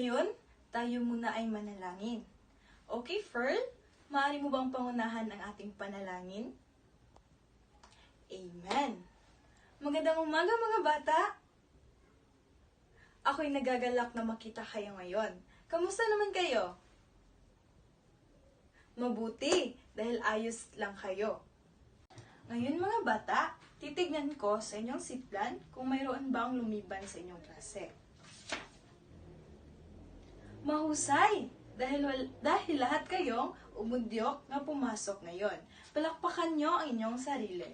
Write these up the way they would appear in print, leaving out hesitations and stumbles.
Ngayon, tayo muna ay manalangin. Okay, Ferl? Maaari mo bang pangunahan ang ating panalangin? Amen. Magandang umaga mga bata! Ako'y nagagalak na makita kayo ngayon. Kamusta naman kayo? Mabuti, dahil ayos lang kayo. Ngayon mga bata, titignan ko sa inyong sitlan kung mayroon bang lumiban sa inyong klase. Mahusay! Dahil lahat kayong umudyok na pumasok ngayon. Palakpakan nyo ang inyong sarili.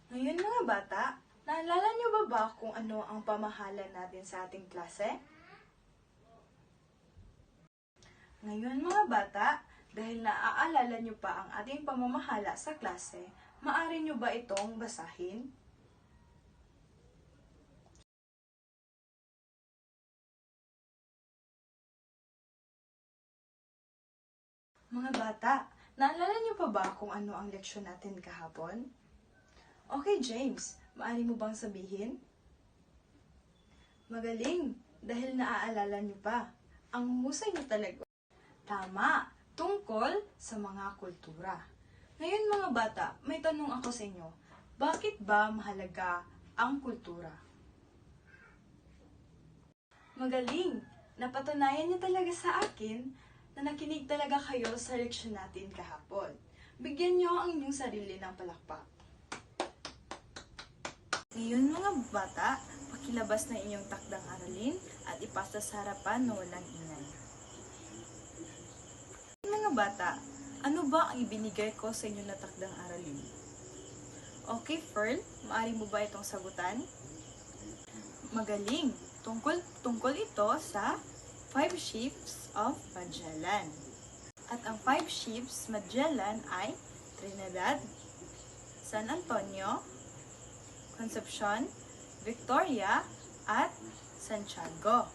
Ngayon mga bata, naalala nyo ba kung ano ang pamahalan natin sa ating klase? Ngayon mga bata, dahil naaalala nyo pa ang ating pamamahala sa klase, maaari nyo ba itong basahin? Mga bata, naalala niyo pa ba kung ano ang leksyon natin kahapon? Okay, James, maaari mo bang sabihin? Magaling, dahil naaalala niyo pa. Ang husay niyo talaga. Tama, tungkol sa mga kultura. Ngayon mga bata, may tanong ako sa inyo. Bakit ba mahalaga ang kultura? Magaling, napatunayan niyo talaga sa akin na nakinig talaga kayo sa leksyon natin kahapon. Bigyan niyo ang inyong sarili ng palakpak. Ngayon mga bata, pakilabas na inyong takdang aralin at ipasa sa harapan na walang ingay. Mga bata, ano ba ang ibinigay ko sa inyo na takdang aralin? Okay, Ferl, maaari mo ba itong sagutan? Magaling! Tungkol ito sa 5 ships of Magellan. At ang 5 ships Magellan ay Trinidad, San Antonio, Concepcion, Victoria, at Santiago.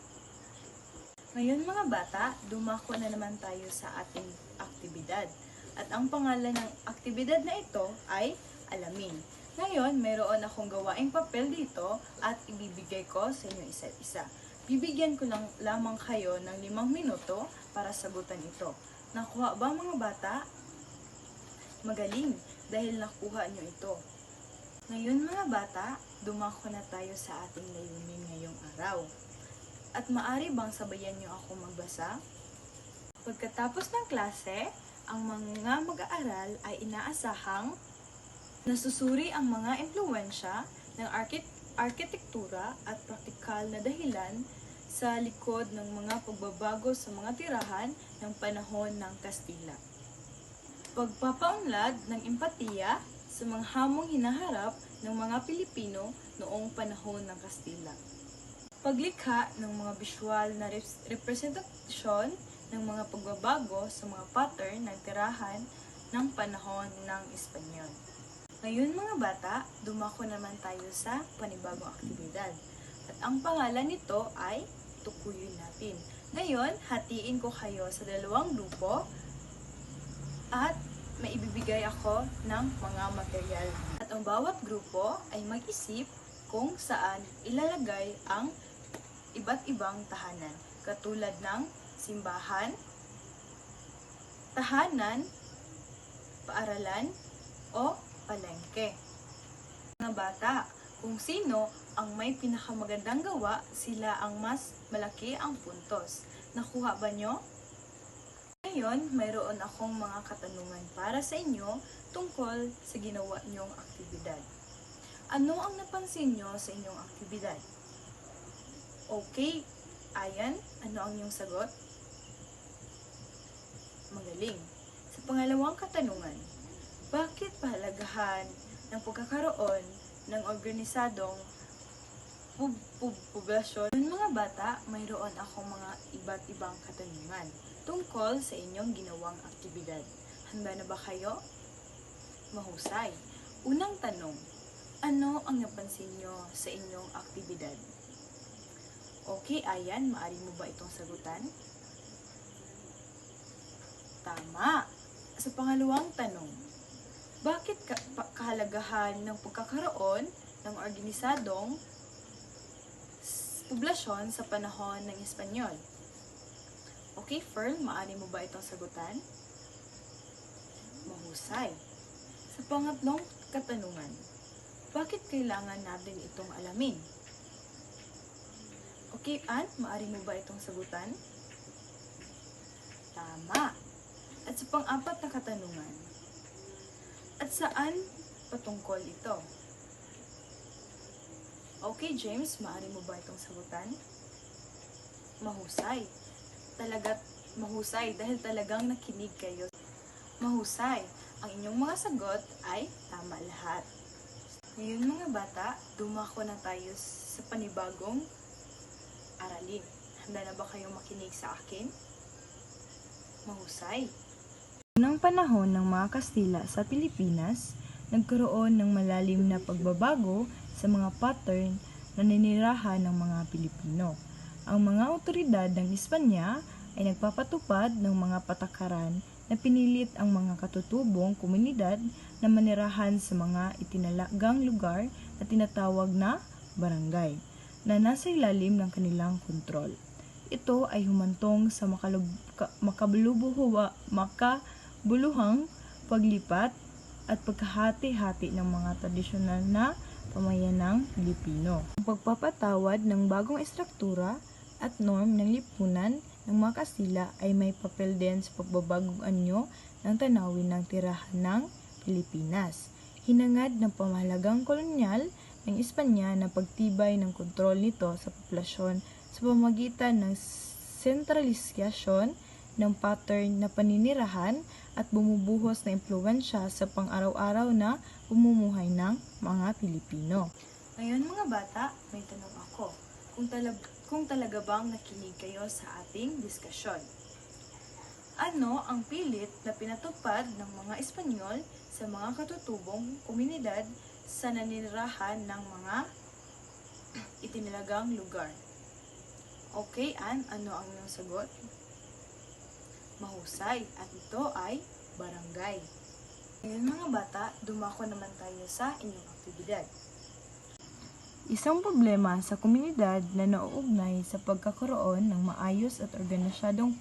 Ngayon mga bata, dumako na naman tayo sa ating aktibidad. At ang pangalan ng aktibidad na ito ay alamin. Ngayon, mayroon akong gawaing papel dito at ibibigay ko sa inyo isa't isa. Bibigyan ko lang lamang kayo ng 5 minuto para sagutan ito. Nakuha ba mga bata? Magaling, dahil nakuha nyo ito. Ngayon mga bata, dumako na tayo sa ating layunin ngayong araw. At maaari bang sabayan nyo ako magbasa? Pagkatapos ng klase, ang mga mag-aaral ay inaasahang nasusuri ang mga impluwensya ng arkitektura at praktikal na dahilan sa likod ng mga pagbabago sa mga tirahan ng panahon ng Kastila. Pagpapaunlad ng empatiya sa mga hamong hinaharap ng mga Pilipino noong panahon ng Kastila. Paglikha ng mga visual na representasyon ng mga pagbabago sa mga pattern ng tirahan ng panahon ng Espanyol. Ngayon mga bata, dumako naman tayo sa panibagong aktibidad. At ang pangalan nito ay tukuyin natin. Ngayon, hatiin ko kayo sa 2 grupo at maibibigay ako ng mga material. At ang bawat grupo ay mag-isip kung saan ilalagay ang iba't ibang tahanan. Katulad ng simbahan, tahanan, paaralan, o palengke. Mga bata, kung sino ang may pinakamagandang gawa, sila ang mas malaki ang puntos. Nakuha ba nyo? Ngayon, mayroon akong mga katanungan para sa inyo tungkol sa ginawa nyong aktibidad. Ano ang napansin nyo sa inyong aktibidad? Okay, Ayan, ano ang iyong sagot? Magaling. Sa pangalawang katanungan, bakit pahalagahan ng pagkakaroon ng organisadong poblasyon? Mga bata, mayroon akong mga iba't ibang katanungan tungkol sa inyong ginawang aktibidad. Handa na ba kayo? Mahusay. Unang tanong, ano ang napansin nyo sa inyong aktibidad? Okay, Ayan, maaari mo ba itong sagutan? Tama. Sa pangalawang tanong, bakit kahalagahan ng pagkakaroon ng organisadong poblasyon sa panahon ng Espanyol? Okay, Fern, maaari mo ba itong sagutan? Mahusay. Sa pangatlong katanungan, bakit kailangan natin itong alamin? Okay, Ann, maaari mo ba itong sagutan? Tama. At sa pang-apat na katanungan, at saan patungkol ito? Okay, James, maaari mo ba itong sagutan? Mahusay. Mahusay dahil talagang nakinig kayo. Mahusay. Ang inyong mga sagot ay tama lahat. Ngayon mga bata, dumako na tayo sa panibagong aralin. Handa na ba kayong makinig sa akin? Mahusay. Unang panahon ng mga Kastila sa Pilipinas, nagkaroon ng malalim na pagbabago sa mga pattern na ninirahan ng mga Pilipino. Ang mga otoridad ng Espanya ay nagpapatupad ng mga patakaran na pinilit ang mga katutubong komunidad na manirahan sa mga itinalagang lugar na tinatawag na barangay, na nasa ilalim ng kanilang kontrol. Ito ay humantong sa makabuluhang paglipat at pagkahati-hati ng mga tradisyonal na pamayanang Pilipino. Ang pagpapatawad ng bagong estruktura at norm ng lipunan ng mga Kastila ay may papel din sa pagbabagong anyo ng tanawin ng tirahan ng Pilipinas. Hinangad ng pamahalagang kolonyal ng Espanya na pagtibay ng kontrol nito sa populasyon sa pamamagitan ng sentralisasyon ng pattern na paninirahan at bumubuhos na impluwensya sa pang-araw-araw na pamumuhay ng mga Pilipino. Ngayon mga bata, may tanong ako. Kung talaga bang nakinig kayo sa ating diskusyon. Ano ang pilit na pinatupad ng mga Espanyol sa mga katutubong komunidad sa naninirahan ng mga itinilagang lugar? Okay, Ann, ano ang iyong sagot? Mahusay, at ito ay barangay. Ngayon mga bata, dumako naman tayo sa inyong aktibidad. Isang problema sa komunidad na nauugnay sa pagkakaroon ng maayos at organisadong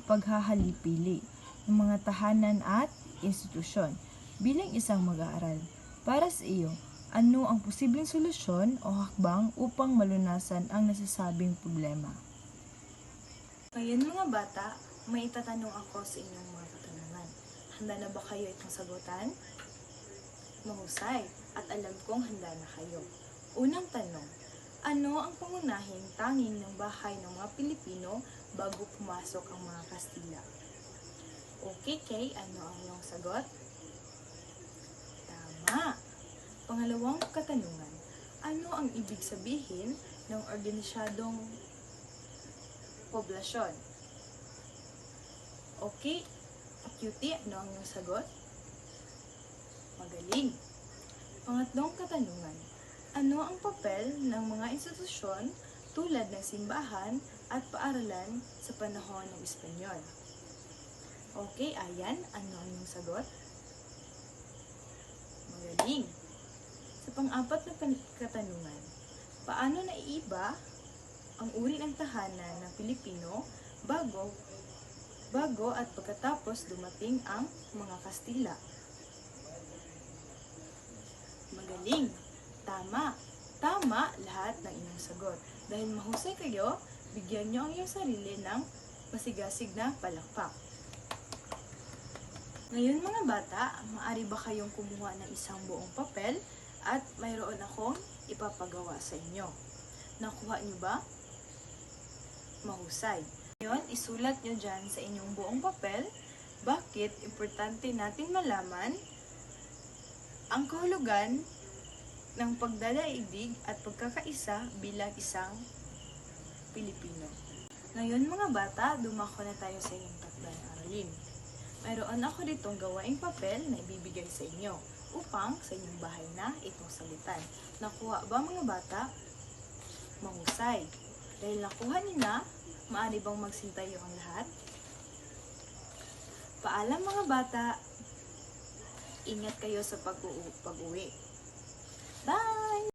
paghahalipili ng mga tahanan at institusyon. Bilang isang mag-aaral, para sa iyo, ano ang posibleng solusyon o hakbang upang malunasan ang nasasabing problema? Ngayon mga bata, may itatanong ako sa inyong mga katanungan. Handa na ba kayo itong sagutan? Mahusay, at alam kong handa na kayo. Unang tanong, ano ang pangunahing tanging ng bahay ng mga Pilipino bago pumasok ang mga Kastila? Okay, Kay, ano ang iyong sagot? Tama! Pangalawang katanungan, ano ang ibig sabihin ng organisadong poblasyon? Okay, Cutie, ano ang iyong sagot? Magaling! Pangatlong katanungan, ano ang papel ng mga institusyon tulad ng simbahan at paaralan sa panahon ng Espanyol? Okay, Ayan, ano ang iyong sagot? Magaling! Sa pang-apat na katanungan, paano naiiba ang uri ng tahanan ng Pilipino bago at pagkatapos dumating ang mga Kastila? Magaling! Tama! Tama lahat ng inyong sagot. Dahil mahusay kayo, bigyan nyo ang iyong sarili ng masigasig na palakpak. Ngayon mga bata, maaari ba kayong kumuha ng isang buong papel at mayroon akong ipapagawa sa inyo? Nakuha nyo ba? Mahusay. Ngayon, isulat nyo dyan sa inyong buong papel bakit importante natin malaman ang kahulugan ng pagdadaigdig at pagkakaisa bilang isang Pilipino. Ngayon mga bata, dumako na tayo sa inyong takdang aralin. Mayroon ako ditong gawaing papel na ibibigay sa inyo upang sa inyong bahay na itong salitan. Nakuha ba mga bata? Mahusay. Dahil nakuha niyo na, maaari bang magsintayo ang lahat? Paalam mga bata. Ingat kayo sa pag-uwi. Bye!